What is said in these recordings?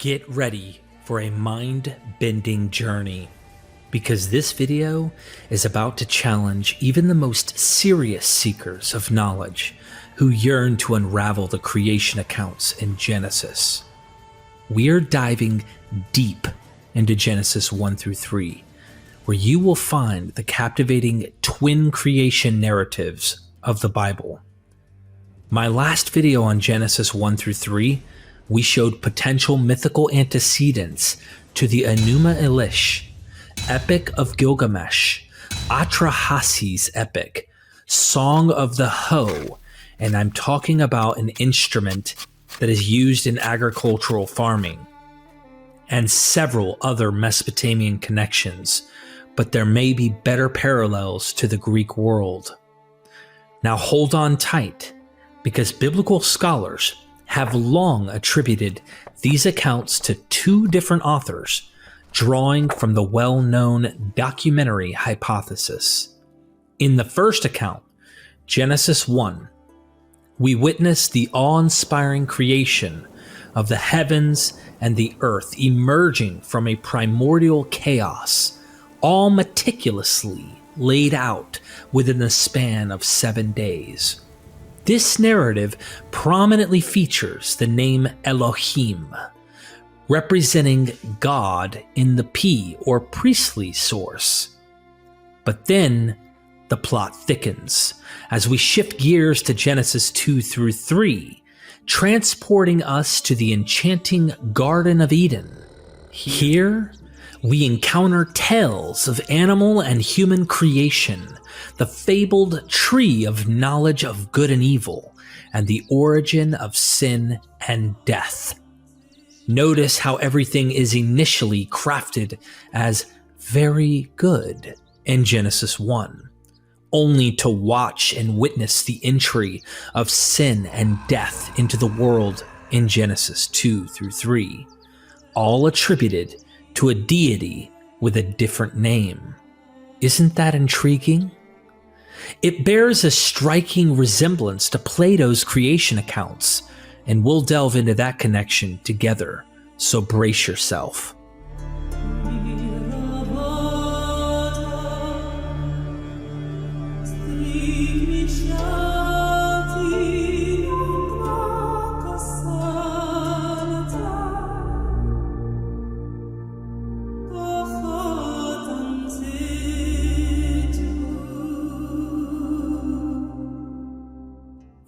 Get ready for a mind-bending journey, because this video is about to challenge even the most serious seekers of knowledge who yearn to unravel the creation accounts in Genesis. We're diving deep into Genesis 1 through 3, where you will find the captivating twin creation narratives of the Bible. My last video on Genesis 1 through 3, we showed potential mythical antecedents to the Enuma Elish, Epic of Gilgamesh, Atrahasis epic, Song of the Hoe, and I'm talking about an instrument that is used in agricultural farming, and several other Mesopotamian connections, but there may be better parallels to the Greek world. Now hold on tight, because biblical scholars have long attributed these accounts to two different authors, drawing from the well-known documentary hypothesis. In the first account, Genesis 1, we witness the awe-inspiring creation of the heavens and the earth emerging from a primordial chaos, all meticulously laid out within the span of 7 days. This narrative prominently features the name Elohim, representing God in the P or priestly source. But then the plot thickens as we shift gears to Genesis 2 through 3, transporting us to the enchanting Garden of Eden. Here, we encounter tales of animal and human creation, the fabled tree of knowledge of good and evil, and the origin of sin and death. Notice how everything is initially crafted as very good in Genesis 1, only to watch and witness the entry of sin and death into the world in Genesis 2 through 3, all attributed to a deity with a different name. Isn't that intriguing? It bears a striking resemblance to Plato's creation accounts, and we'll delve into that connection together, so brace yourself.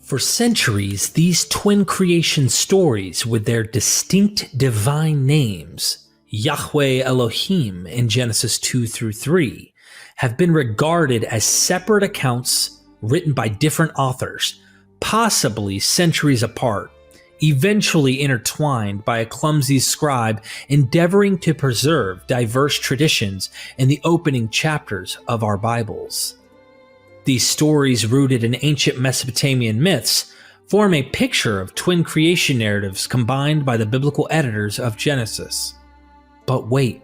For centuries, these twin creation stories with their distinct divine names, Yahweh Elohim in Genesis 2 through 3, have been regarded as separate accounts written by different authors, possibly centuries apart, eventually intertwined by a clumsy scribe endeavoring to preserve diverse traditions in the opening chapters of our Bibles. These stories, rooted in ancient Mesopotamian myths, form a picture of twin creation narratives combined by the biblical editors of Genesis. But wait,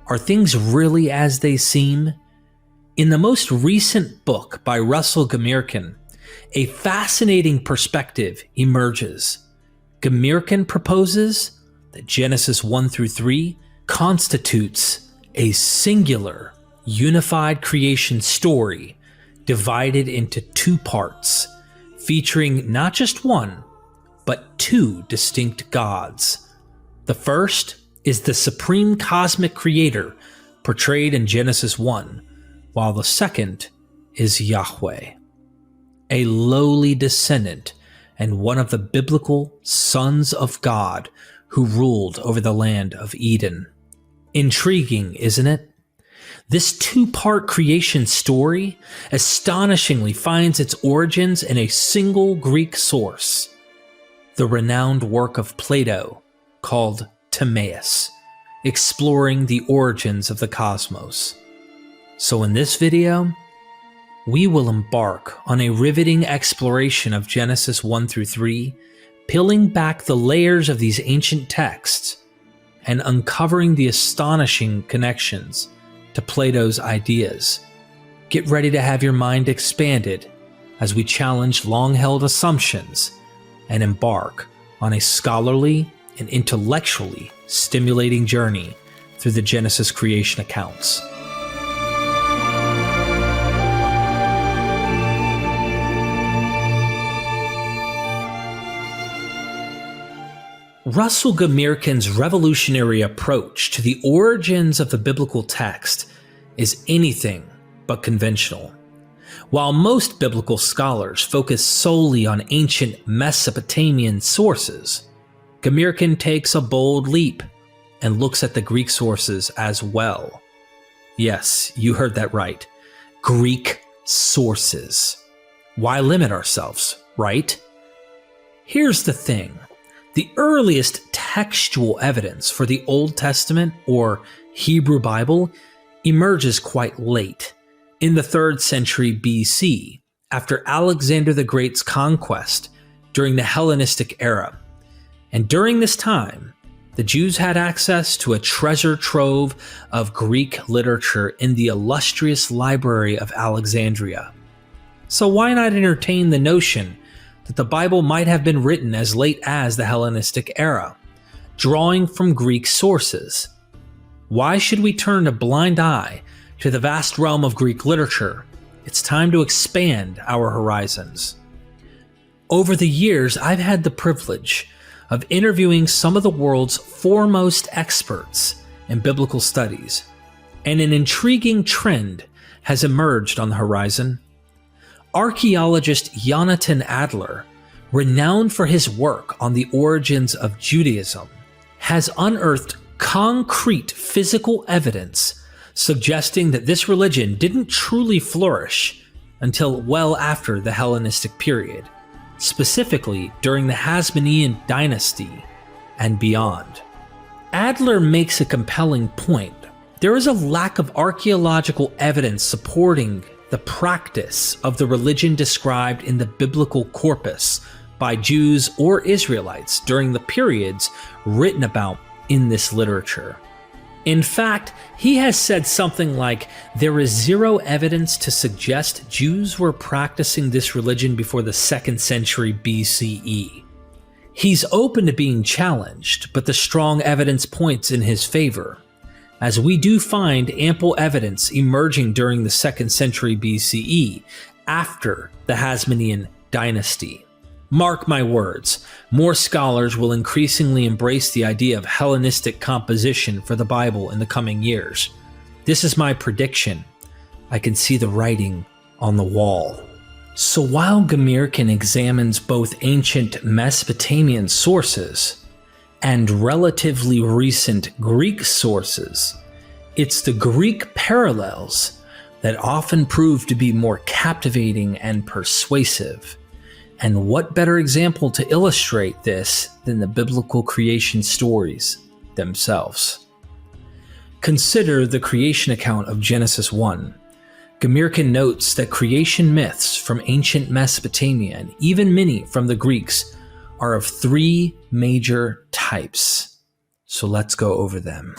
are things really as they seem? In the most recent book by Russell Gmirkin, a fascinating perspective emerges. Gmirkin proposes that Genesis 1 through 3 constitutes a singular, unified creation story divided into two parts, featuring not just one, but two distinct gods. The first is the supreme cosmic creator portrayed in Genesis 1, while the second is Yahweh, a lowly descendant and one of the biblical sons of God who ruled over the land of Eden. Intriguing, isn't it? This two-part creation story astonishingly finds its origins in a single Greek source, the renowned work of Plato called Timaeus, exploring the origins of the cosmos. So in this video, we will embark on a riveting exploration of Genesis 1 through 3, peeling back the layers of these ancient texts and uncovering the astonishing connections to Plato's ideas. Get ready to have your mind expanded as we challenge long-held assumptions and embark on a scholarly and intellectually stimulating journey through the Genesis creation accounts. Russell Gmirkin's revolutionary approach to the origins of the biblical text is anything but conventional. While most biblical scholars focus solely on ancient Mesopotamian sources, Gmirkin takes a bold leap and looks at the Greek sources as well. Yes, you heard that right. Greek sources. Why limit ourselves, right? Here's the thing. The earliest textual evidence for the Old Testament, or Hebrew Bible, emerges quite late, in the 3rd century BC, after Alexander the Great's conquest during the Hellenistic era. And during this time, the Jews had access to a treasure trove of Greek literature in the illustrious library of Alexandria. So why not entertain the notion that the Bible might have been written as late as the Hellenistic era, drawing from Greek sources? Why should we turn a blind eye to the vast realm of Greek literature? It's time to expand our horizons. Over the years, I've had the privilege of interviewing some of the world's foremost experts in biblical studies, and an intriguing trend has emerged on the horizon. Archaeologist Jonathan Adler, renowned for his work on the origins of Judaism, has unearthed concrete physical evidence suggesting that this religion didn't truly flourish until well after the Hellenistic period, specifically during the Hasmonean dynasty and beyond. Adler makes a compelling point. There is a lack of archaeological evidence supporting the practice of the religion described in the biblical corpus by Jews or Israelites during the periods written about in this literature. In fact, he has said something like, there is zero evidence to suggest Jews were practicing this religion before the 2nd century BCE. He's open to being challenged, but the strong evidence points in his favor, as we do find ample evidence emerging during the 2nd century BCE, after the Hasmonean dynasty. Mark my words, more scholars will increasingly embrace the idea of Hellenistic composition for the Bible in the coming years. This is my prediction. I can see the writing on the wall. So while Gmirkin examines both ancient Mesopotamian sources and relatively recent Greek sources, it's the Greek parallels that often prove to be more captivating and persuasive. And what better example to illustrate this than the biblical creation stories themselves? Consider the creation account of Genesis 1. Gmirkin notes that creation myths from ancient Mesopotamia, and even many from the Greeks, are of 3 major types. So let's go over them.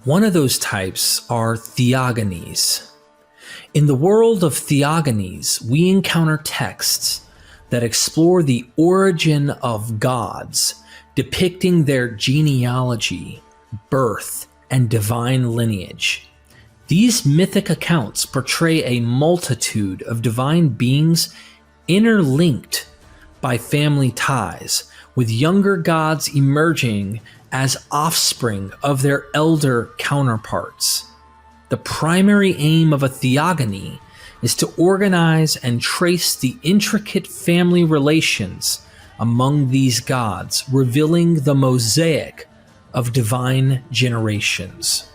One of those types are theogonies. In the world of theogonies, we encounter texts that explore the origin of gods, depicting their genealogy, birth, and divine lineage. These mythic accounts portray a multitude of divine beings interlinked by family ties, with younger gods emerging as offspring of their elder counterparts. The primary aim of a theogony is to organize and trace the intricate family relations among these gods, revealing the mosaic of divine generations.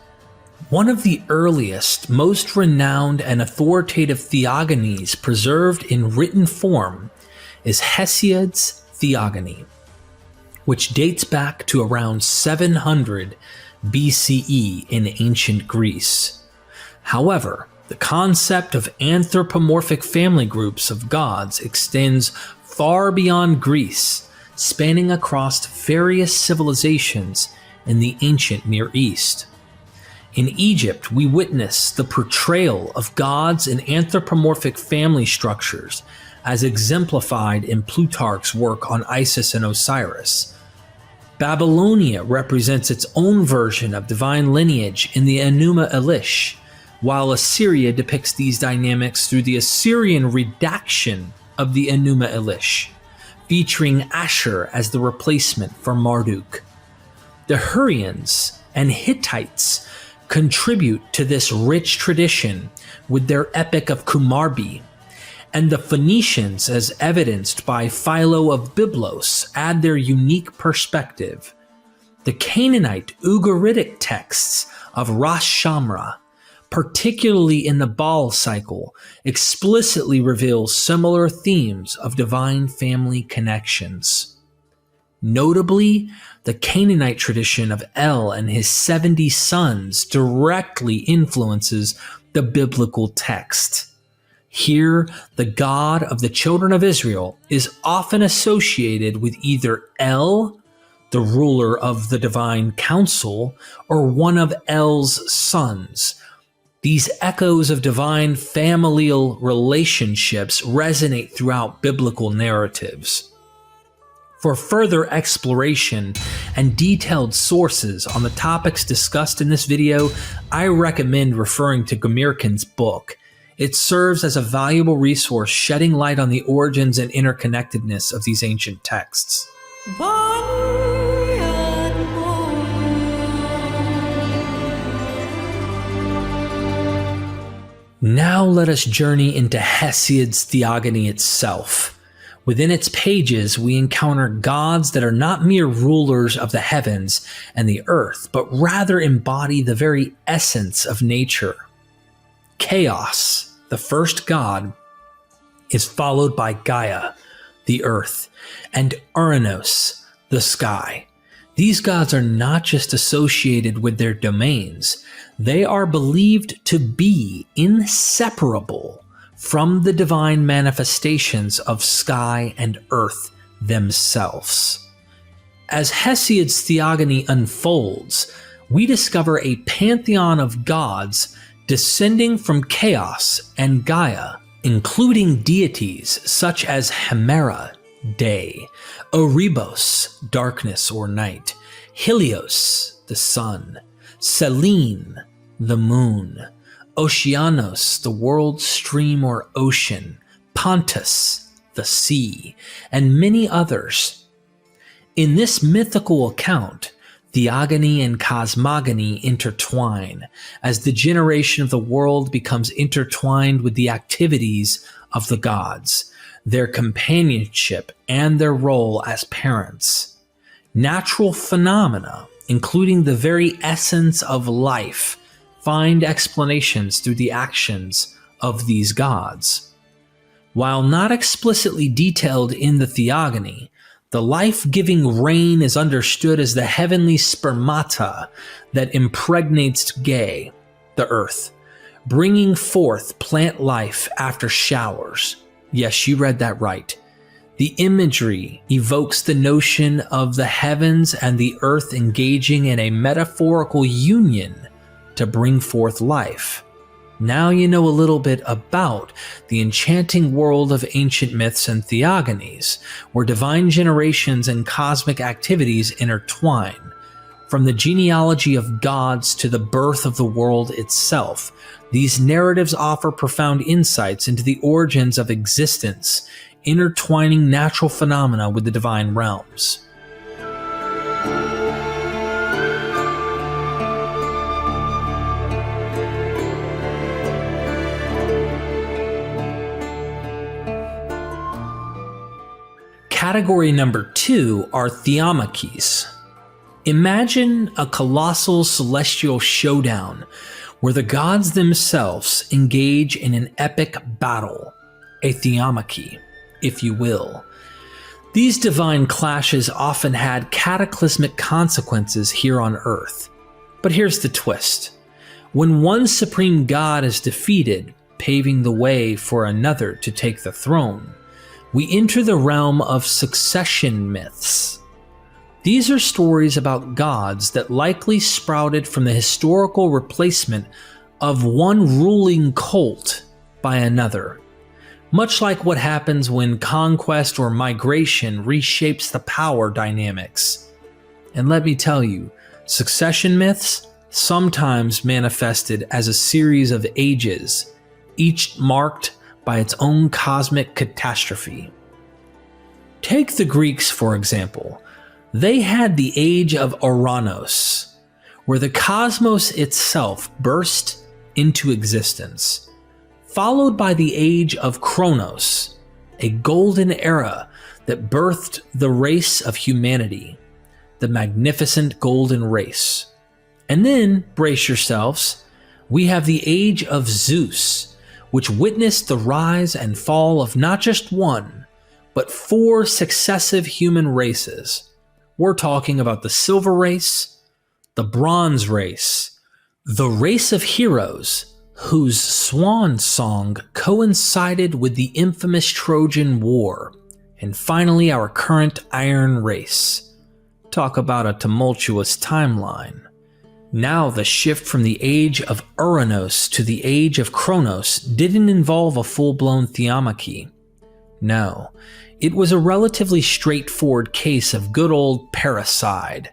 One of the earliest, most renowned and authoritative theogonies preserved in written form is Hesiod's Theogony, which dates back to around 700 BCE in ancient Greece. However, the concept of anthropomorphic family groups of gods extends far beyond Greece, spanning across various civilizations in the ancient Near East. In Egypt, we witness the portrayal of gods in anthropomorphic family structures as exemplified in Plutarch's work on Isis and Osiris. Babylonia represents its own version of divine lineage in the Enuma Elish, while Assyria depicts these dynamics through the Assyrian redaction of the Enuma Elish, featuring Ashur as the replacement for Marduk. The Hurrians and Hittites contribute to this rich tradition with their epic of Kumarbi, and the Phoenicians, as evidenced by Philo of Byblos, add their unique perspective. The Canaanite Ugaritic texts of Ras Shamra, particularly in the Baal cycle, explicitly reveal similar themes of divine family connections. Notably, the Canaanite tradition of El and his 70 sons directly influences the biblical text. Here, the God of the children of Israel is often associated with either El, the ruler of the divine council, or one of El's sons. These echoes of divine familial relationships resonate throughout biblical narratives. For further exploration and detailed sources on the topics discussed in this video, I recommend referring to Gmirkin's book. It serves as a valuable resource shedding light on the origins and interconnectedness of these ancient texts. Now let us journey into Hesiod's Theogony itself. Within its pages, we encounter gods that are not mere rulers of the heavens and the earth, but rather embody the very essence of nature. Chaos, the first god, is followed by Gaia, the earth, and Ouranous, the sky. These gods are not just associated with their domains, they are believed to be inseparable from the divine manifestations of sky and earth themselves. As Hesiod's Theogony unfolds, we discover a pantheon of gods descending from chaos and Gaia, including deities such as Hemera, day, Erebos, darkness or night, Helios, the sun, Selene, the moon, Oceanos, the world stream or ocean, Pontus, the sea, and many others. In this mythical account, theogony and cosmogony intertwine, as the generation of the world becomes intertwined with the activities of the gods, their companionship, and their role as parents. Natural phenomena, including the very essence of life, find explanations through the actions of these gods. While not explicitly detailed in the Theogony, the life-giving rain is understood as the heavenly spermata that impregnates Gaia, the earth, bringing forth plant life after showers. Yes, you read that right. The imagery evokes the notion of the heavens and the earth engaging in a metaphorical union to bring forth life. Now you know a little bit about the enchanting world of ancient myths and theogonies, where divine generations and cosmic activities intertwine. From the genealogy of gods to the birth of the world itself, these narratives offer profound insights into the origins of existence, intertwining natural phenomena with the divine realms. Category number 2 are theomachies. Imagine a colossal celestial showdown where the gods themselves engage in an epic battle, a theomachy, if you will. These divine clashes often had cataclysmic consequences here on Earth. But here's the twist. When one supreme god is defeated, paving the way for another to take the throne, we enter the realm of succession myths. These are stories about gods that likely sprouted from the historical replacement of one ruling cult by another, much like what happens when conquest or migration reshapes the power dynamics. And let me tell you, succession myths sometimes manifested as a series of ages, each marked by its own cosmic catastrophe. Take the Greeks, for example. They had the age of Ouranous, where the cosmos itself burst into existence, followed by the age of Kronos, a golden era that birthed the race of humanity, the magnificent golden race. And then, brace yourselves, we have the age of Zeus, which witnessed the rise and fall of not just one, but 4 successive human races. We're talking about the Silver Race, the Bronze Race, the Race of Heroes, whose swan song coincided with the infamous Trojan War, and finally our current Iron Race. Talk about a tumultuous timeline. Now the shift from the age of Ouranous to the age of Kronos didn't involve a full-blown theomachy. No, it was a relatively straightforward case of good old parricide,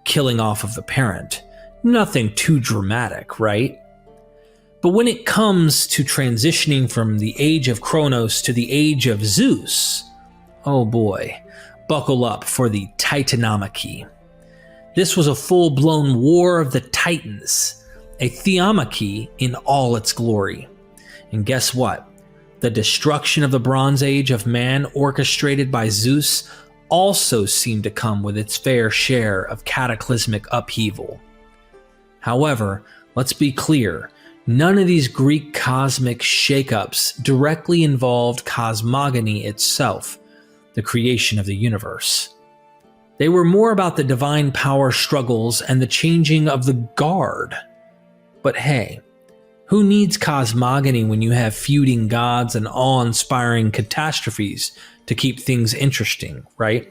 killing off of the parent. Nothing too dramatic, right? But when it comes to transitioning from the age of Kronos to the age of Zeus, oh boy, buckle up for the Titanomachy. This was a full-blown war of the Titans, a theomachy in all its glory. And guess what? The destruction of the Bronze Age of man orchestrated by Zeus also seemed to come with its fair share of cataclysmic upheaval. However, let's be clear, none of these Greek cosmic shakeups directly involved cosmogony itself, the creation of the universe. They were more about the divine power struggles and the changing of the guard. But hey, who needs cosmogony when you have feuding gods and awe-inspiring catastrophes to keep things interesting, right?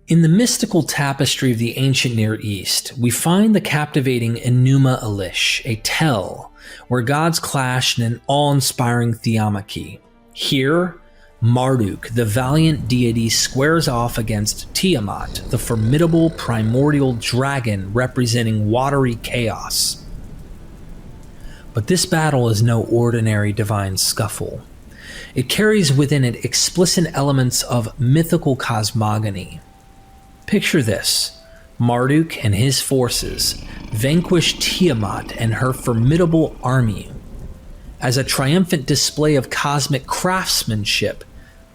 In the mystical tapestry of the ancient Near East, we find the captivating Enuma Elish, a tell where gods clashed in an awe-inspiring theomachy. Here, Marduk, the valiant deity, squares off against Tiamat, the formidable primordial dragon representing watery chaos. But this battle is no ordinary divine scuffle. It carries within it explicit elements of mythical cosmogony. Picture this: Marduk and his forces vanquish Tiamat and her formidable army. As a triumphant display of cosmic craftsmanship,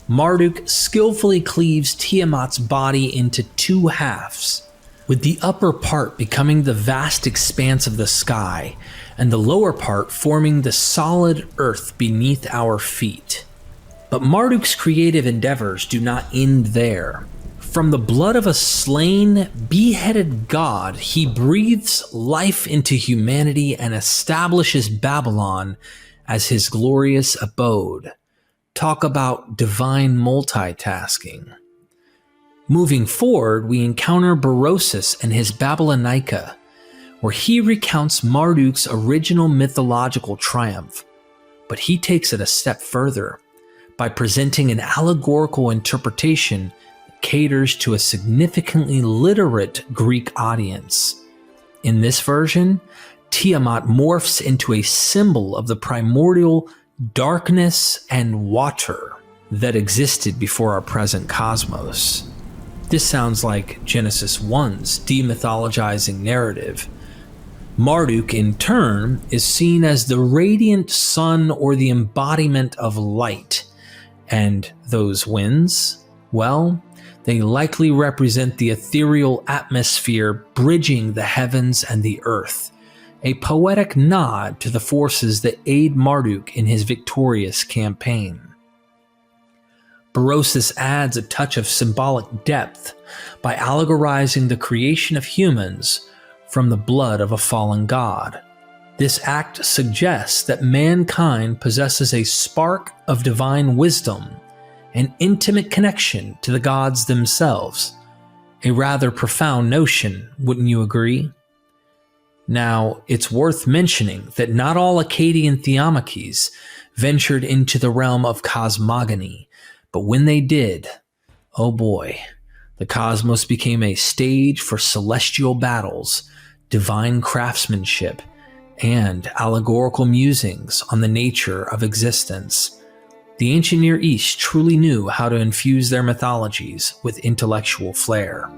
Marduk skillfully cleaves Tiamat's body into 2 halves, with the upper part becoming the vast expanse of the sky, and the lower part forming the solid earth beneath our feet. But Marduk's creative endeavors do not end there. From the blood of a slain, beheaded god, he breathes life into humanity and establishes Babylon as his glorious abode. Talk about divine multitasking. Moving forward, we encounter Berosus and his Babylonica, where he recounts Marduk's original mythological triumph, but he takes it a step further by presenting an allegorical interpretation caters to a significantly literate Greek audience. In this version, Tiamat morphs into a symbol of the primordial darkness and water that existed before our present cosmos. This sounds like Genesis 1's demythologizing narrative. Marduk, in turn, is seen as the radiant sun or the embodiment of light. And those winds? Well, they likely represent the ethereal atmosphere bridging the heavens and the earth, a poetic nod to the forces that aid Marduk in his victorious campaign. Berosus adds a touch of symbolic depth by allegorizing the creation of humans from the blood of a fallen god. This act suggests that mankind possesses a spark of divine wisdom, an intimate connection to the gods themselves. A rather profound notion, wouldn't you agree? Now, it's worth mentioning that not all Akkadian theomachies ventured into the realm of cosmogony, but when they did, oh boy, the cosmos became a stage for celestial battles, divine craftsmanship, and allegorical musings on the nature of existence. The ancient Near East truly knew how to infuse their mythologies with intellectual flair.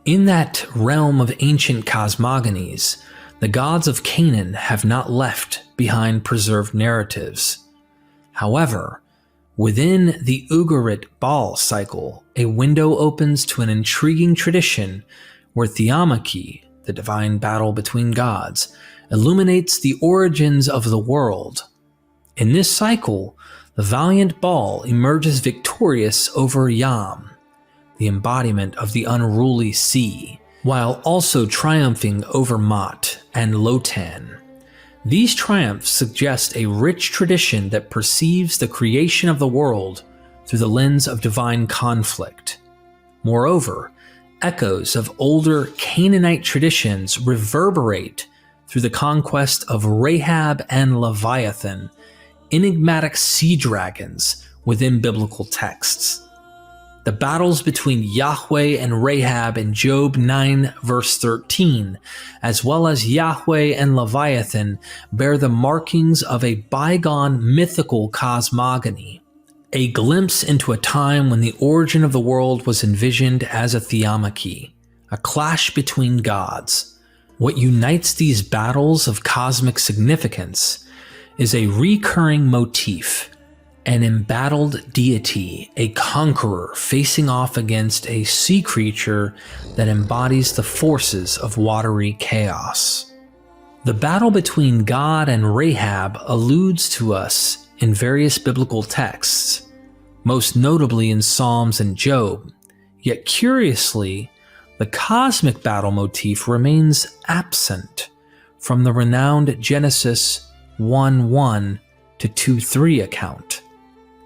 In that realm of ancient cosmogonies, the gods of Canaan have not left behind preserved narratives. However, within the Ugarit Baal cycle, a window opens to an intriguing tradition where theomachy, the divine battle between gods, illuminates the origins of the world. In this cycle, the valiant Baal emerges victorious over Yam, the embodiment of the unruly sea, while also triumphing over Mot and Lotan. These triumphs suggest a rich tradition that perceives the creation of the world through the lens of divine conflict. Moreover, echoes of older Canaanite traditions reverberate through the conquest of Rahab and Leviathan, enigmatic sea dragons within biblical texts. The battles between Yahweh and Rahab in Job 9 verse 13, as well as Yahweh and Leviathan, bear the markings of a bygone mythical cosmogony, a glimpse into a time when the origin of the world was envisioned as a theomachy, a clash between gods. What unites these battles of cosmic significance is a recurring motif: an embattled deity, a conqueror facing off against a sea creature that embodies the forces of watery chaos. The battle between God and Rahab alludes to us in various biblical texts, most notably in Psalms and Job, yet curiously, the cosmic battle motif remains absent from the renowned Genesis 1:1 to 2:3 account.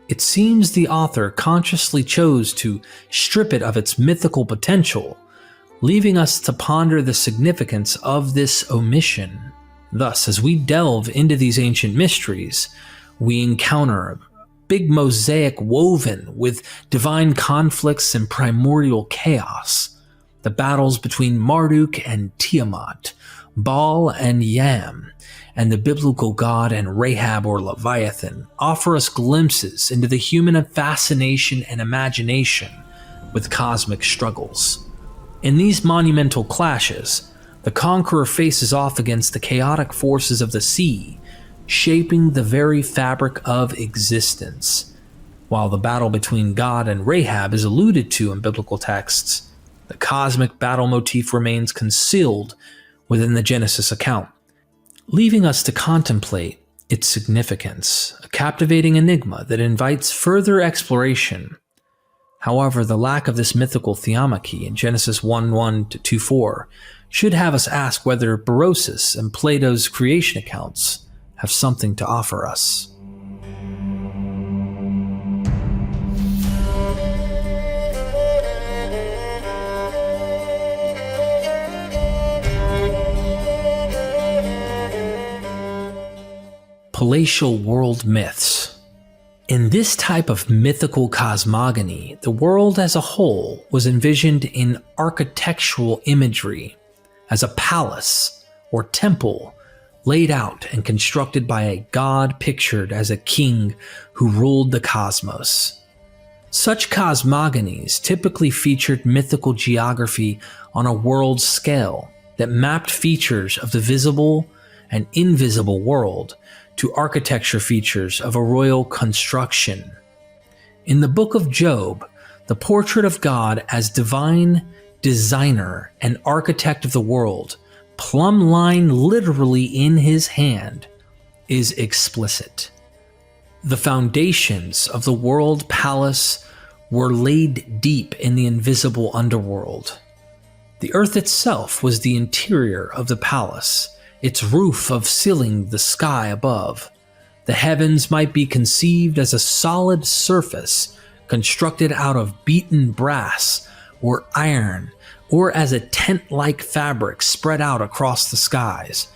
It seems the author consciously chose to strip it of its mythical potential, leaving us to ponder the significance of this omission. Thus, as we delve into these ancient mysteries, we encounter a big mosaic woven with divine conflicts and primordial chaos. The battles between Marduk and Tiamat, Baal and Yam, and the biblical god and Rahab or Leviathan offer us glimpses into the human fascination and imagination with cosmic struggles. In these monumental clashes, the conqueror faces off against the chaotic forces of the sea, shaping the very fabric of existence. While the battle between God and Rahab is alluded to in biblical texts, the cosmic battle motif remains concealed within the Genesis account, leaving us to contemplate its significance, a captivating enigma that invites further exploration. However, the lack of this mythical theomachy in Genesis 1:1 to 2:4 should have us ask whether Berosus and Plato's creation accounts have something to offer us. Palatial world myths. In this type of mythical cosmogony, the world as a whole was envisioned in architectural imagery as a palace or temple laid out and constructed by a god pictured as a king who ruled the cosmos. Such cosmogonies typically featured mythical geography on a world scale that mapped features of the visible and invisible world to architecture features of a royal construction. In the book of Job, the portrait of God as divine designer and architect of the world, plumb line literally in his hand, is explicit. The foundations of the world palace were laid deep in the invisible underworld. The earth itself was the interior of the palace, its roof of sealing the sky above. The heavens might be conceived as a solid surface constructed out of beaten brass or iron, or as a tent-like fabric spread out across the skies,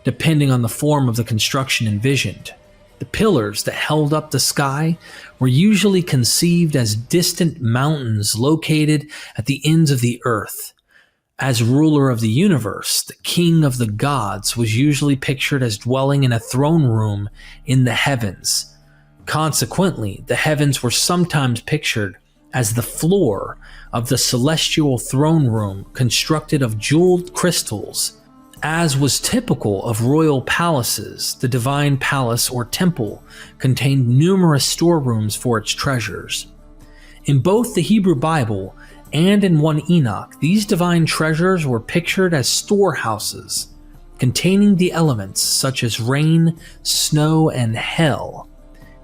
depending on the form of the construction envisioned. The pillars that held up the sky were usually conceived as distant mountains located at the ends of the earth. As ruler of the universe, the king of the gods was usually pictured as dwelling in a throne room in the heavens. Consequently, the heavens were sometimes pictured as the floor of the celestial throne room constructed of jeweled crystals. As was typical of royal palaces, the divine palace or temple contained numerous storerooms for its treasures. In both the Hebrew Bible and in 1 Enoch, these divine treasures were pictured as storehouses containing the elements such as rain, snow, and hell.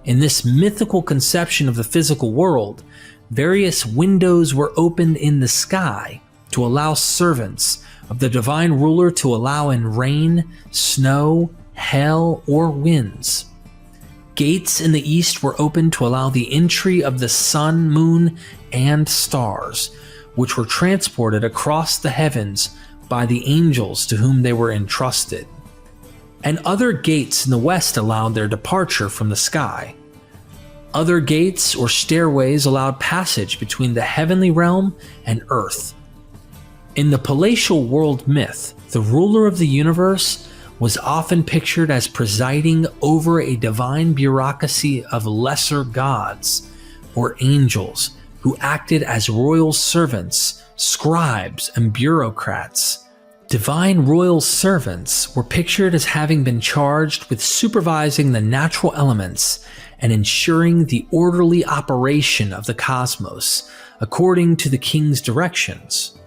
In this mythical conception of the physical world, various windows were opened in the sky to allow servants of the divine ruler to allow in rain, snow, hell, or winds. Gates in the east were opened to allow the entry of the sun, moon, and stars, which were transported across the heavens by the angels to whom they were entrusted. And other gates in the west allowed their departure from the sky. Other gates or stairways allowed passage between the heavenly realm and earth. In the palatial world myth, the ruler of the universe was often pictured as presiding over a divine bureaucracy of lesser gods or angels who acted as royal servants, scribes, and bureaucrats. Divine royal servants were pictured as having been charged with supervising the natural elements and ensuring the orderly operation of the cosmos according to the king's directions.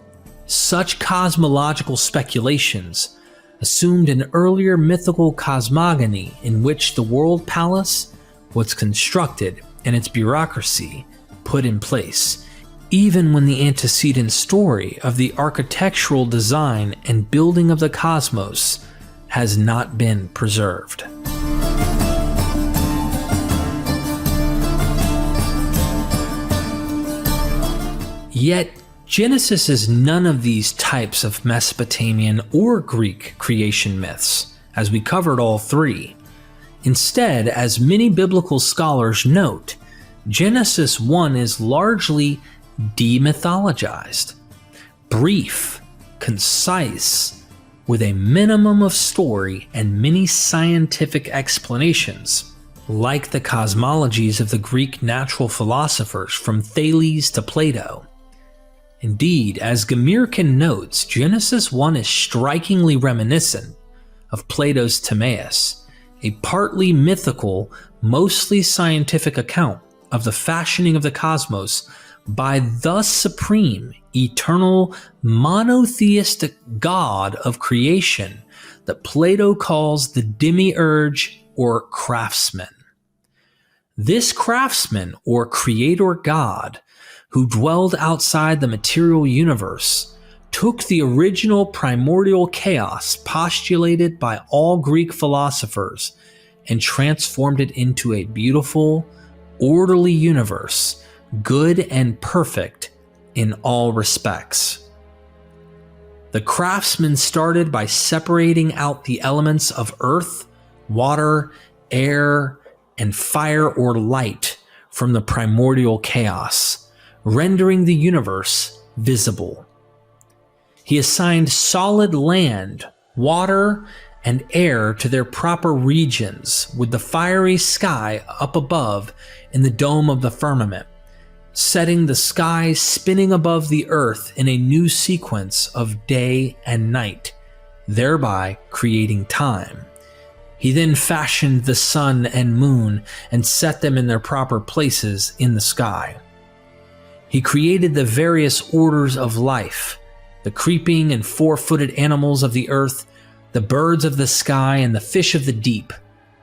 Such cosmological speculations assumed an earlier mythical cosmogony in which the world palace was constructed and its bureaucracy put in place, even when the antecedent story of the architectural design and building of the cosmos has not been preserved. Yet, Genesis is none of these types of Mesopotamian or Greek creation myths, as we covered all three. Instead, as many biblical scholars note, Genesis 1 is largely demythologized, brief, concise, with a minimum of story and many scientific explanations, like the cosmologies of the Greek natural philosophers from Thales to Plato. Indeed, as Gmirkin notes, Genesis 1 is strikingly reminiscent of Plato's Timaeus, a partly mythical, mostly scientific account of the fashioning of the cosmos by the supreme, eternal, monotheistic God of creation that Plato calls the demiurge or craftsman. This craftsman or creator God, who dwelled outside the material universe, took the original primordial chaos postulated by all Greek philosophers and transformed it into a beautiful, orderly universe, good and perfect in all respects. The craftsman started by separating out the elements of earth, water, air, and fire or light from the primordial chaos, rendering the universe visible. He assigned solid land, water, and air to their proper regions, with the fiery sky up above in the dome of the firmament, setting the sky spinning above the earth in a new sequence of day and night, thereby creating time. He then fashioned the sun and moon and set them in their proper places in the sky. He created the various orders of life, the creeping and four-footed animals of the earth, the birds of the sky, and the fish of the deep,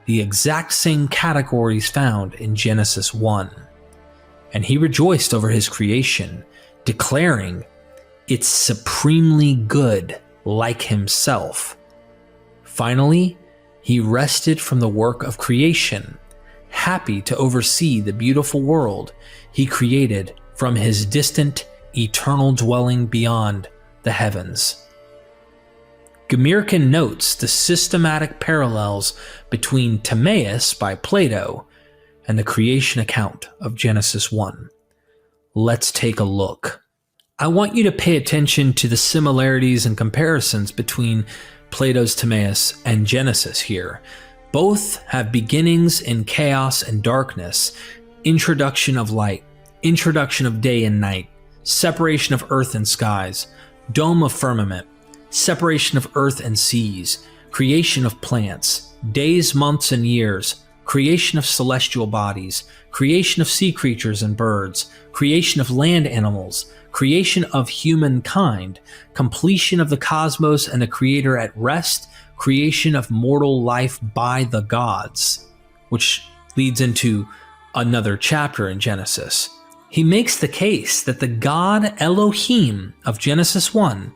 the exact same categories found in Genesis 1. And he rejoiced over his creation, declaring, "It's supremely good, like himself." Finally, he rested from the work of creation, happy to oversee the beautiful world he created from his distant, eternal dwelling beyond the heavens. Gmirkin notes the systematic parallels between Timaeus by Plato and the creation account of Genesis 1. Let's take a look. I want you to pay attention to the similarities and comparisons between Plato's Timaeus and Genesis here. Both have beginnings in chaos and darkness, introduction of light, introduction of day and night, separation of earth and skies, dome of firmament, separation of earth and seas, creation of plants, days, months, and years, creation of celestial bodies, creation of sea creatures and birds, creation of land animals, creation of humankind, completion of the cosmos and the creator at rest, creation of mortal life by the gods, which leads into another chapter in Genesis. He makes the case that the God Elohim of Genesis 1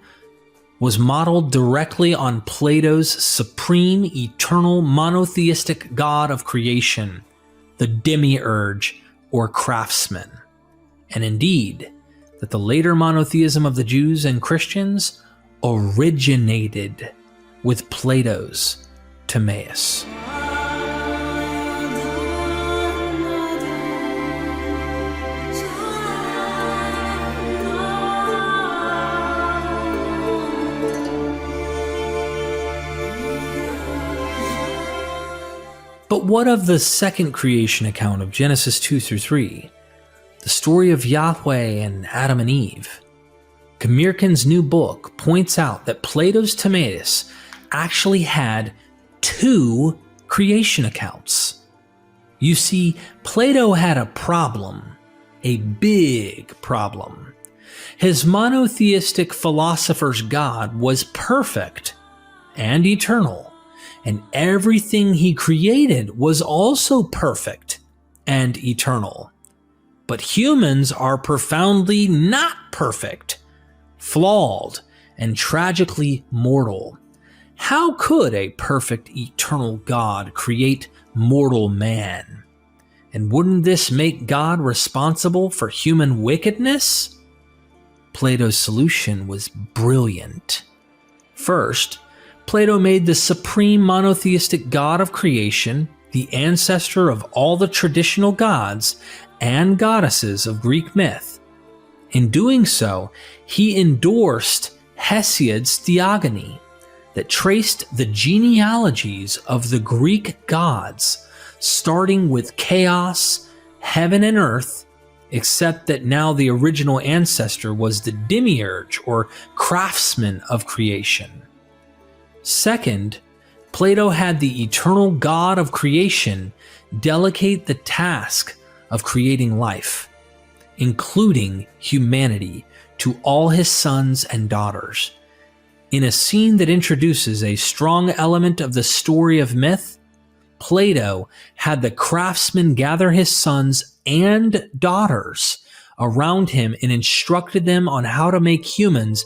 was modeled directly on Plato's supreme, eternal, monotheistic God of creation, the demiurge or craftsman, and indeed that the later monotheism of the Jews and Christians originated with Plato's Timaeus. But what of the second creation account of Genesis 2 through 3? The story of Yahweh and Adam and Eve. Gmirkin's new book points out that Plato's Timaeus actually had two creation accounts. You see, Plato had a problem, a big problem. His monotheistic philosopher's God was perfect and eternal, and everything he created was also perfect and eternal. But humans are profoundly not perfect, flawed, and tragically mortal. How could a perfect eternal God create mortal man? And wouldn't this make God responsible for human wickedness? Plato's solution was brilliant. First, Plato made the supreme monotheistic God of creation, the ancestor of all the traditional gods and goddesses of Greek myth. In doing so, he endorsed Hesiod's Theogony that traced the genealogies of the Greek gods, starting with chaos, heaven and earth, except that now the original ancestor was the demiurge or craftsman of creation. Second, Plato had the eternal God of creation delegate the task of creating life, including humanity, to all his sons and daughters. In a scene that introduces a strong element of the story of myth, Plato had the craftsman gather his sons and daughters around him and instructed them on how to make humans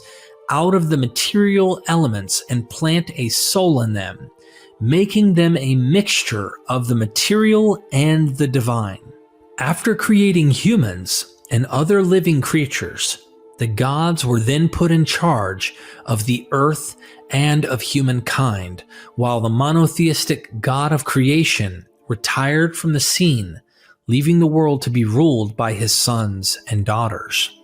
out of the material elements and plant a soul in them, making them a mixture of the material and the divine. After creating humans and other living creatures, the gods were then put in charge of the earth and of humankind, while the monotheistic God of creation retired from the scene, leaving the world to be ruled by his sons and daughters.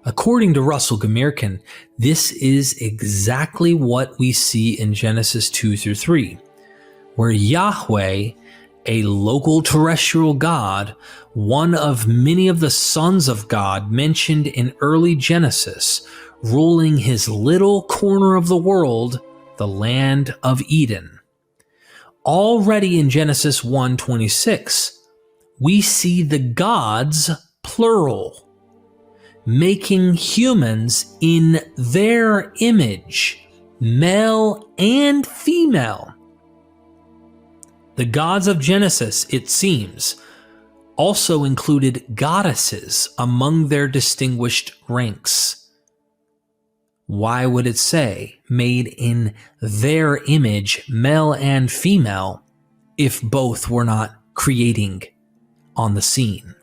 According to Russell Gmirkin, this is exactly what we see in Genesis 2 through 3, where Yahweh, a local terrestrial god, one of many of the sons of God mentioned in early Genesis, ruling his little corner of the world, the land of Eden. Already in Genesis 1:26, we see the gods plural. making humans in their image, male and female. The gods of Genesis, it seems, also included goddesses among their distinguished ranks. Why would it say made in their image, male and female, if both were not creating on the scene?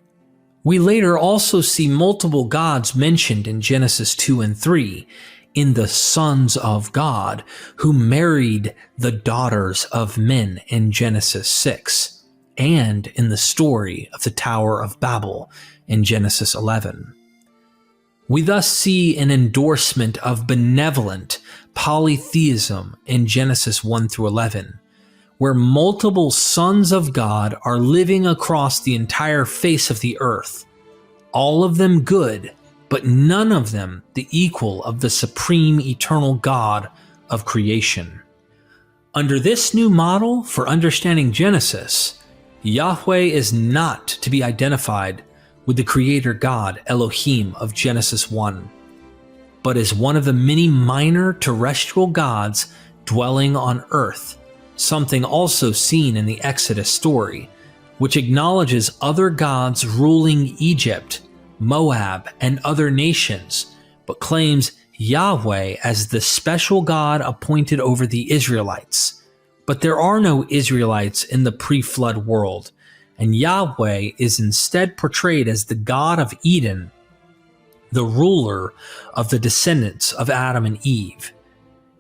We later also see multiple gods mentioned in Genesis 2 and 3 in the sons of God who married the daughters of men in Genesis 6 and in the story of the Tower of Babel in Genesis 11. We thus see an endorsement of benevolent polytheism in Genesis 1 through 11, where multiple sons of God are living across the entire face of the earth, all of them good, but none of them the equal of the supreme eternal God of creation. Under this new model for understanding Genesis, Yahweh is not to be identified with the creator God Elohim of Genesis 1, but is one of the many minor terrestrial gods dwelling on earth, something also seen in the Exodus story, which acknowledges other gods ruling Egypt, Moab, and other nations, but claims Yahweh as the special God appointed over the Israelites. But there are no Israelites in the pre-flood world, and Yahweh is instead portrayed as the God of Eden, the ruler of the descendants of Adam and Eve.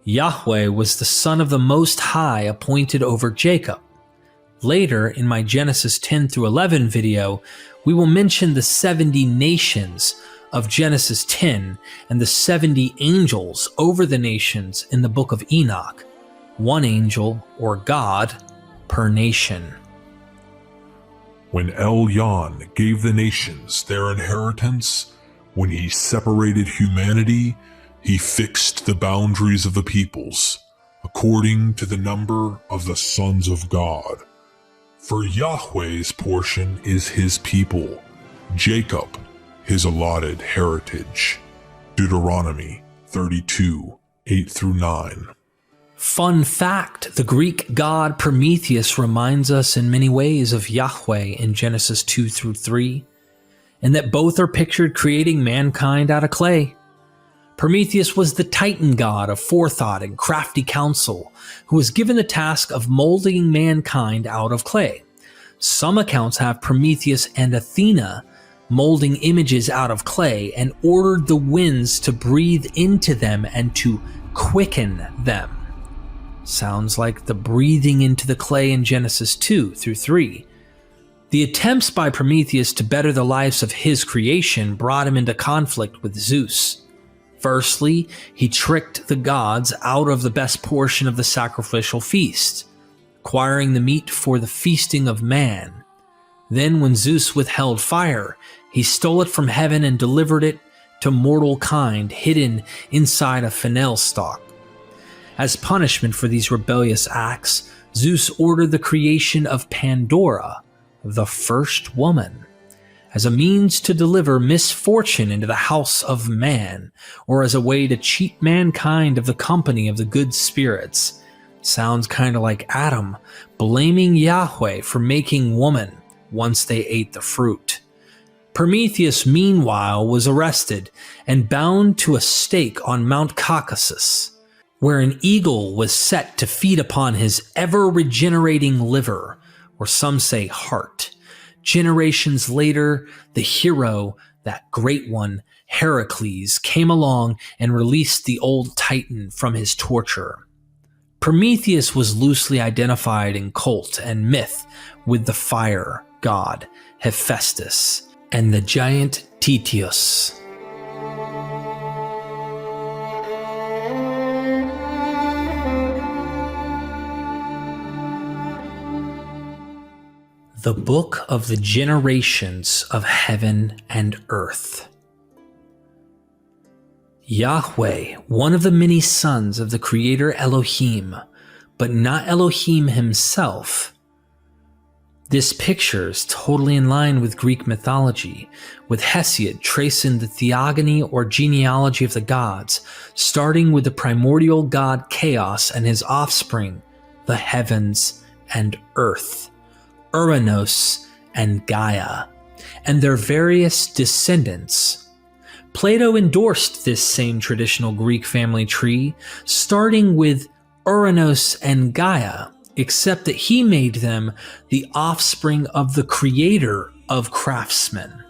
Yahweh was the Son of the Most High appointed over Jacob. Later, in my Genesis 10 through 11 video, we will mention the 70 nations of Genesis 10 and the 70 angels over the nations in the book of Enoch, one angel or God per nation. When Elyon gave the nations their inheritance, when he separated humanity, he fixed the boundaries of the peoples, according to the number of the sons of God. For Yahweh's portion is his people, Jacob his allotted heritage. Deuteronomy 32, 8 through 9. Fun fact, the Greek god Prometheus reminds us in many ways of Yahweh in Genesis 2 through 3, and that both are pictured creating mankind out of clay. Prometheus was the Titan god of forethought and crafty counsel, who was given the task of molding mankind out of clay. Some accounts have Prometheus and Athena molding images out of clay and ordered the winds to breathe into them and to quicken them. Sounds like the breathing into the clay in Genesis 2 through 3. The attempts by Prometheus to better the lives of his creation brought him into conflict with Zeus. Firstly, he tricked the gods out of the best portion of the sacrificial feast, acquiring the meat for the feasting of man. Then, when Zeus withheld fire, he stole it from heaven and delivered it to mortal kind hidden inside a fennel stalk. As punishment for these rebellious acts, Zeus ordered the creation of Pandora, the first woman, as a means to deliver misfortune into the house of man, or as a way to cheat mankind of the company of the good spirits. Sounds kind of like Adam blaming Yahweh for making woman once they ate the fruit. Prometheus, meanwhile, was arrested and bound to a stake on Mount Caucasus, where an eagle was set to feed upon his ever-regenerating liver, or some say heart. Generations later, the hero, that great one, Heracles, came along and released the old Titan from his torture. Prometheus was loosely identified in cult and myth with the fire god Hephaestus and the giant Tityus. The Book of the Generations of Heaven and Earth. Yahweh, one of the many sons of the creator Elohim, but not Elohim himself, This picture is totally in line with Greek mythology, with Hesiod tracing the theogony or genealogy of the gods, starting with the primordial god Chaos and his offspring, the heavens and earth, Ouranous and Gaia, and their various descendants. Plato endorsed this same traditional Greek family tree, starting with Ouranous and Gaia, except that he made them the offspring of the creator of craftsmen.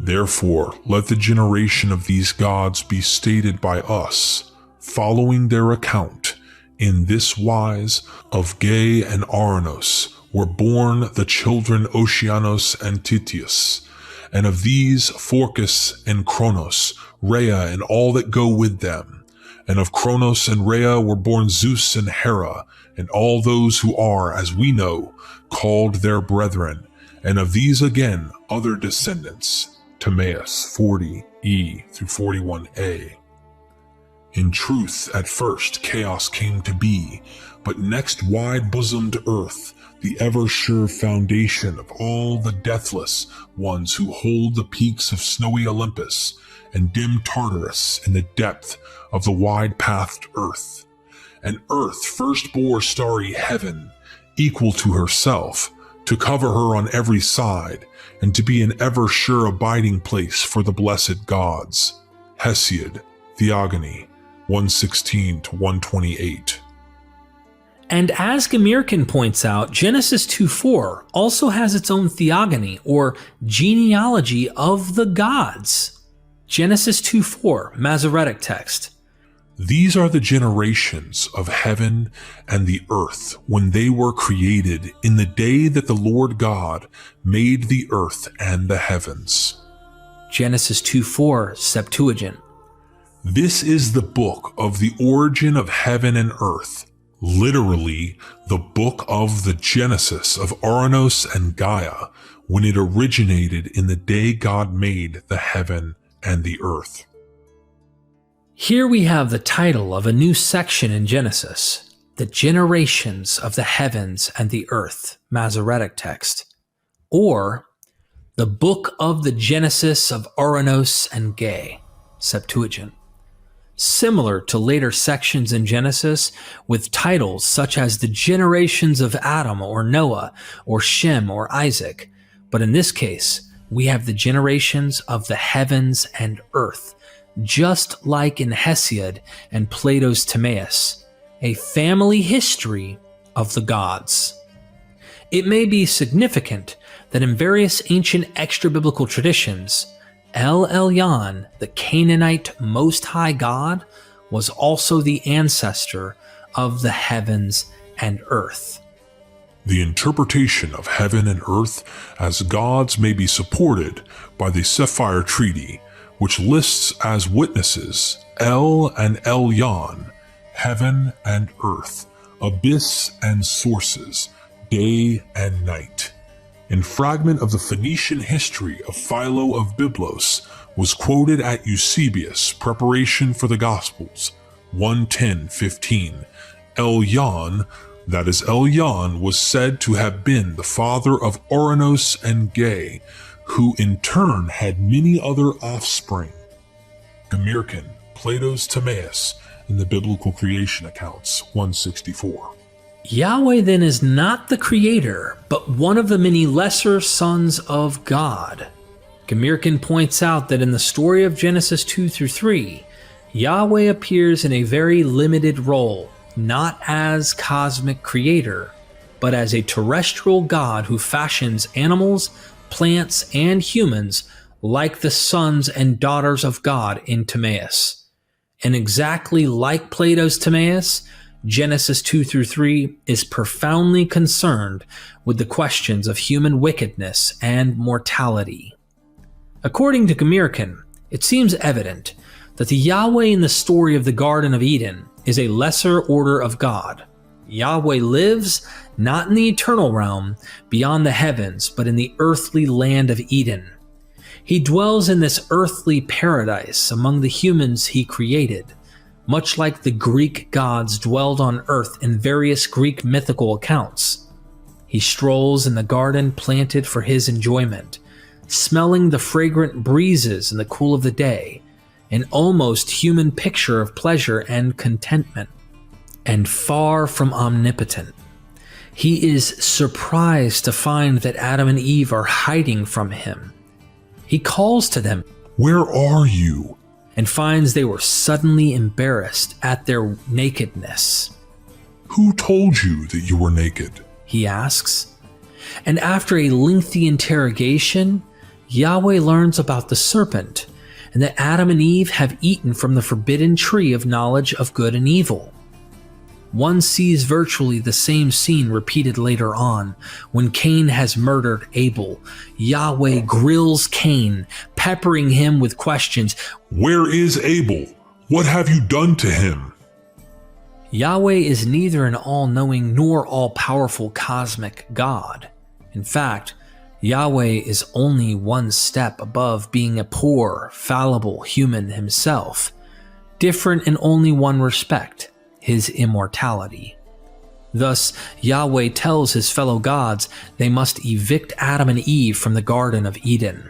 Therefore, let the generation of these gods be stated by us, following their account. In this wise, of Gaia and Ouranous were born the children Oceanos and Tityus, and of these Phorcus and Kronos, Rhea and all that go with them. And of Kronos and Rhea were born Zeus and Hera, and all those who are, as we know, called their brethren. And of these again other descendants, Timaeus 40e through 41a. In truth, at first chaos came to be, but next wide-bosomed earth, the ever-sure foundation of all the deathless ones who hold the peaks of snowy Olympus and dim Tartarus in the depth of the wide-pathed earth. And earth first bore starry heaven, equal to herself, to cover her on every side, and to be an ever-sure abiding place for the blessed gods. Hesiod Theogony 116 to 128. And as Gmirkin points out, Genesis 2:4 also has its own theogony, or genealogy of the gods. Genesis 2:4, Masoretic text. These are the generations of heaven and the earth when they were created in the day that the Lord God made the earth and the heavens. Genesis 2:4, Septuagint. This is the book of the origin of heaven and earth, literally the book of the Genesis of Ouranous and Gaia, when it originated in the day God made the heaven and the earth. Here we have the title of a new section in Genesis, the generations of the heavens and the earth, Masoretic text, or the book of the Genesis of Ouranous and Gaia, Septuagint. Similar to later sections in Genesis with titles such as the generations of Adam or Noah or Shem or Isaac, but in this case, we have the generations of the heavens and earth, just like in Hesiod and Plato's Timaeus, a family history of the gods. It may be significant that in various ancient extra-biblical traditions, El Elyon, the Canaanite Most High God, was also the ancestor of the heavens and earth. The interpretation of heaven and earth as gods may be supported by the Sapphire Treaty, which lists as witnesses El and Elyon, heaven and earth, abyss and sources, day and night. In fragment of the Phoenician history of Philo of Byblos was quoted at Eusebius' Preparation for the Gospels, 1:10-15. Elyon, that is Elyon, was said to have been the father of Ouranous and Gaia, who in turn had many other offspring. Gmirkin, Plato's Timaeus, and the Biblical Creation Accounts, 164. Yahweh then is not the creator, but one of the many lesser sons of God. Gmirkin points out that in the story of Genesis 2-3, Yahweh appears in a very limited role, not as cosmic creator, but as a terrestrial God who fashions animals, plants, and humans like the sons and daughters of God in Timaeus. And exactly like Plato's Timaeus, Genesis 2-3 is profoundly concerned with the questions of human wickedness and mortality. According to Gmirkin, it seems evident that the Yahweh in the story of the Garden of Eden is a lesser order of God. Yahweh lives not in the eternal realm beyond the heavens, but in the earthly land of Eden. He dwells in this earthly paradise among the humans he created, much like the Greek gods dwelled on earth in various Greek mythical accounts. He strolls in the garden planted for his enjoyment, smelling the fragrant breezes in the cool of the day, an almost human picture of pleasure and contentment. And far from omnipotent, he is surprised to find that Adam and Eve are hiding from him. He calls to them, "Where are you?" and finds they were suddenly embarrassed at their nakedness. "Who told you that you were naked?" he asks. And after a lengthy interrogation, Yahweh learns about the serpent and that Adam and Eve have eaten from the forbidden tree of knowledge of good and evil. One sees virtually the same scene repeated later on when Cain has murdered Abel. Yahweh grills Cain, peppering him with questions. "Where is Abel? What have you done to him?" Yahweh is neither an all-knowing nor all-powerful cosmic God. In fact, Yahweh is only one step above being a poor, fallible human himself, different in only one respect: his immortality. Thus, Yahweh tells his fellow gods they must evict Adam and Eve from the Garden of Eden.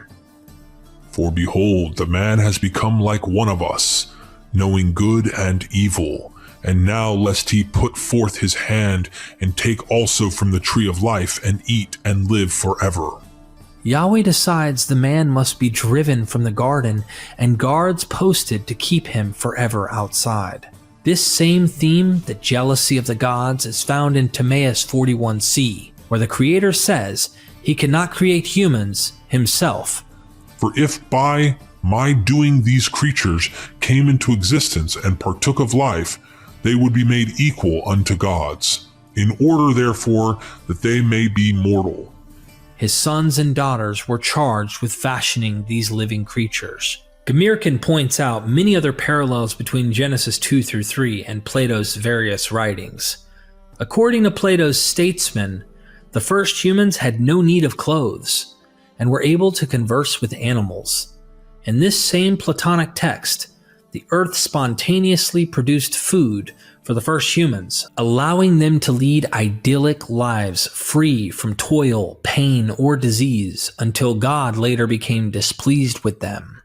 "For behold, the man has become like one of us, knowing good and evil. And now lest he put forth his hand and take also from the tree of life and eat and live forever." Yahweh decides the man must be driven from the garden and guards posted to keep him forever outside. This same theme, the jealousy of the gods, is found in Timaeus 41c, where the Creator says he cannot create humans himself. "For if by my doing these creatures came into existence and partook of life, they would be made equal unto gods, in order therefore that they may be mortal." His sons and daughters were charged with fashioning these living creatures. Gmirkin points out many other parallels between Genesis 2 through 3 and Plato's various writings. According to Plato's statesmen, the first humans had no need of clothes and were able to converse with animals. In this same Platonic text, the earth spontaneously produced food for the first humans, allowing them to lead idyllic lives free from toil, pain, or disease until God later became displeased with them.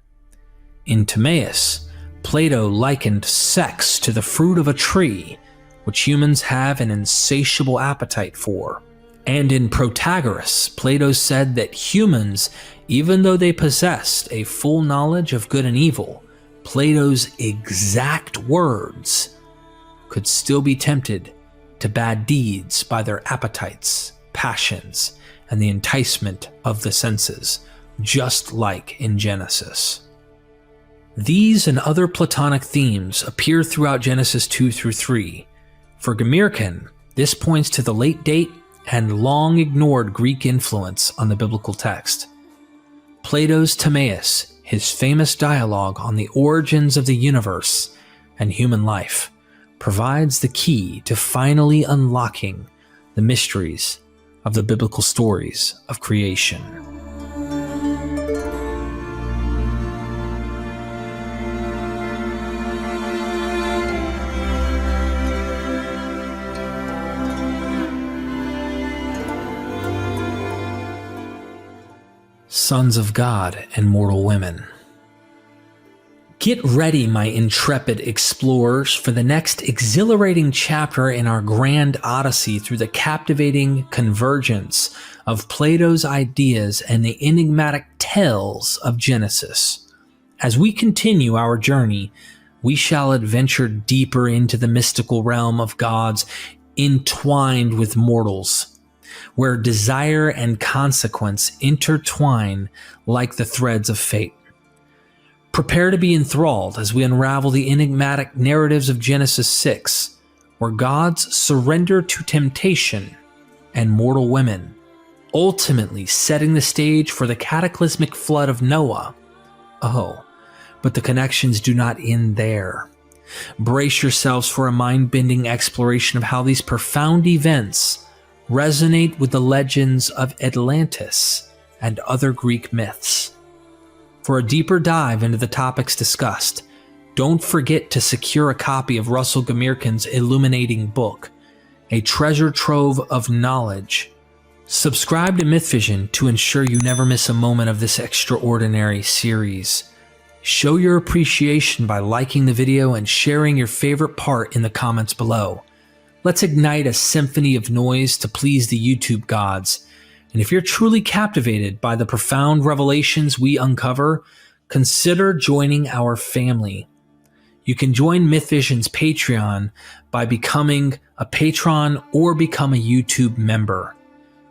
In Timaeus, Plato likened sex to the fruit of a tree, which humans have an insatiable appetite for. And in Protagoras, Plato said that humans, even though they possessed a full knowledge of good and evil, Plato's exact words, could still be tempted to bad deeds by their appetites, passions, and the enticement of the senses, just like in Genesis. These and other Platonic themes appear throughout Genesis 2 through 3. For Gmirkin, this points to the late date and long ignored Greek influence on the biblical text. Plato's Timaeus, his famous dialogue on the origins of the universe and human life, provides the key to finally unlocking the mysteries of the biblical stories of creation. Sons of God and mortal women. Get ready, my intrepid explorers, for the next exhilarating chapter in our grand odyssey through the captivating convergence of Plato's ideas and the enigmatic tales of Genesis. As we continue our journey, we shall adventure deeper into the mystical realm of gods entwined with mortals, where desire and consequence intertwine like the threads of fate. Prepare to be enthralled as we unravel the enigmatic narratives of Genesis 6, where gods surrender to temptation and mortal women, ultimately setting the stage for the cataclysmic flood of Noah. Oh, but the connections do not end there. Brace yourselves for a mind-bending exploration of how these profound events resonate with the legends of Atlantis and other Greek myths. For a deeper dive into the topics discussed, don't forget to secure a copy of Russell Gmirkin's illuminating book, a treasure trove of knowledge Subscribe to MythVision to ensure you never miss a moment of this extraordinary series. Show your appreciation by liking the video and sharing your favorite part in the comments below. Let's ignite a symphony of noise to please the YouTube gods. And if you're truly captivated by the profound revelations we uncover, consider joining our family. You can join MythVision's Patreon by becoming a patron or become a YouTube member.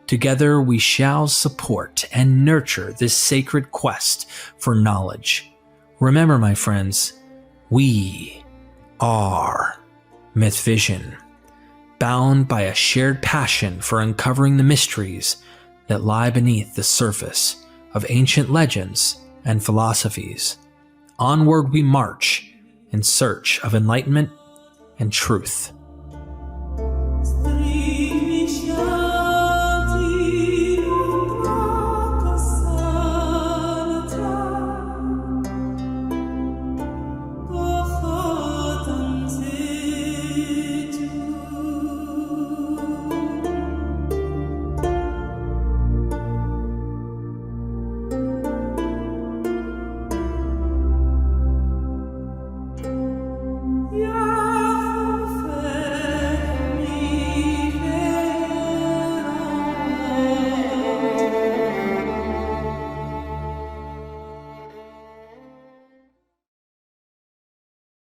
Together we shall support and nurture this sacred quest for knowledge. Remember, my friends, we are MythVision, bound by a shared passion for uncovering the mysteries that lie beneath the surface of ancient legends and philosophies. Onward we march in search of enlightenment and truth.